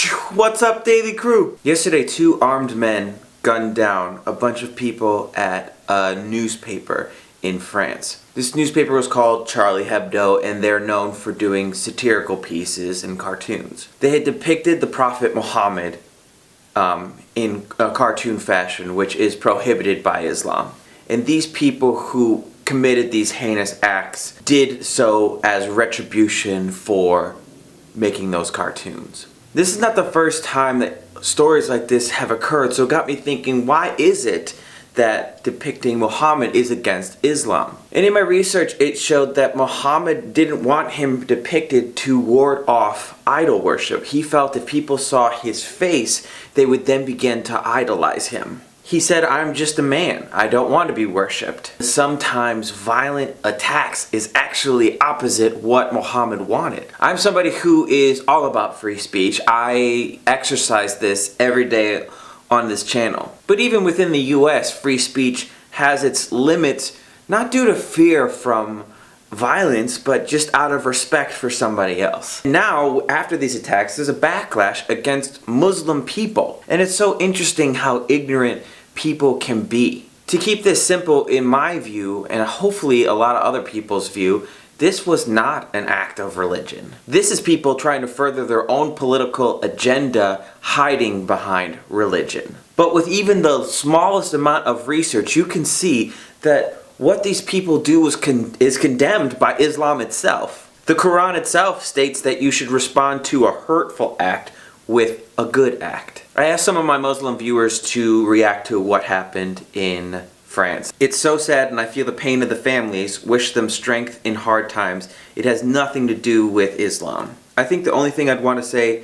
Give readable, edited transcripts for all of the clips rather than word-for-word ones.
What's up, Daily Crew? Yesterday, 2 armed men gunned down a bunch of people at a newspaper in France. This newspaper was called Charlie Hebdo, and they're known for doing satirical pieces and cartoons. They had depicted the Prophet Muhammad in a cartoon fashion, which is prohibited by Islam. And these people who committed these heinous acts did so as retribution for making those cartoons. This is not the first time that stories like this have occurred, so it got me thinking, why is it that depicting Muhammad is against Islam? And in my research, it showed that Muhammad didn't want him depicted to ward off idol worship. He felt if people saw his face, they would then begin to idolize him. He said, "I'm just a man. I don't want to be worshipped." Sometimes violent attacks is actually opposite what Muhammad wanted. I'm somebody who is all about free speech. I exercise this every day on this channel. But even within the US, free speech has its limits, not due to fear from violence, but just out of respect for somebody else. Now, after these attacks, there's a backlash against Muslim people. And it's so interesting how ignorant people can be. To keep this simple, in my view, and hopefully a lot of other people's view, this was not an act of religion. This is people trying to further their own political agenda, hiding behind religion. But with even the smallest amount of research, you can see that what these people do is condemned by Islam itself. The Quran itself states that you should respond to a hurtful act with a good act. I asked some of my Muslim viewers to react to what happened in France. It's so sad, and I feel the pain of the families. Wish them strength in hard times. It has nothing to do with Islam. I think the only thing I'd want to say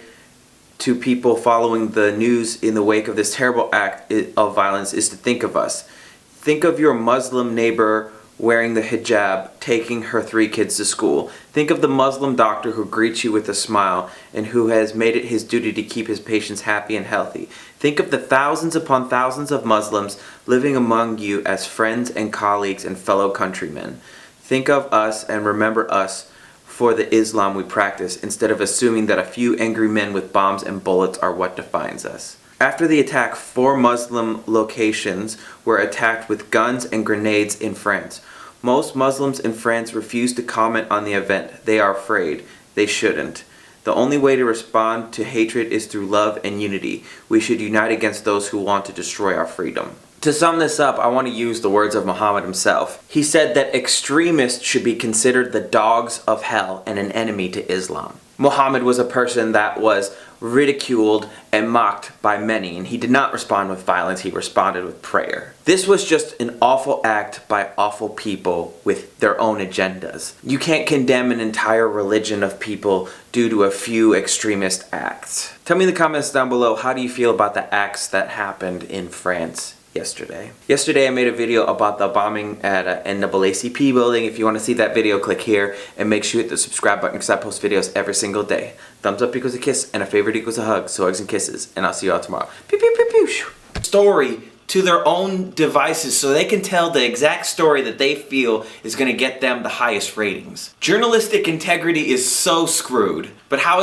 to people following the news in the wake of this terrible act of violence is to think of us. Think of your Muslim neighbor wearing the hijab, taking her 3 kids to school. Think of the Muslim doctor who greets you with a smile and who has made it his duty to keep his patients happy and healthy. Think of the thousands upon thousands of Muslims living among you as friends and colleagues and fellow countrymen. Think of us and remember us for the Islam we practice, instead of assuming that a few angry men with bombs and bullets are what defines us. After the attack, 4 Muslim locations were attacked with guns and grenades in France. Most Muslims in France refuse to comment on the event. They are afraid. They shouldn't. The only way to respond to hatred is through love and unity. We should unite against those who want to destroy our freedom. To sum this up, I want to use the words of Muhammad himself. He said that extremists should be considered the dogs of hell and an enemy to Islam. Muhammad was a person that was ridiculed and mocked by many, and he did not respond with violence, he responded with prayer. This was just an awful act by awful people with their own agendas. You can't condemn an entire religion of people due to a few extremist acts. Tell me in the comments down below, how do you feel about the acts that happened in France yesterday? Yesterday I made a video about the bombing at an NAACP building. If you want to see that video, click here and make sure you hit the subscribe button because I post videos every single day. Thumbs up equals a kiss and a favorite equals a hug. So hugs and kisses, and I'll see you all tomorrow. Pew, pew, pew, pew. Story to their own devices so they can tell the exact story that they feel is going to get them the highest ratings. Journalistic integrity is so screwed, but how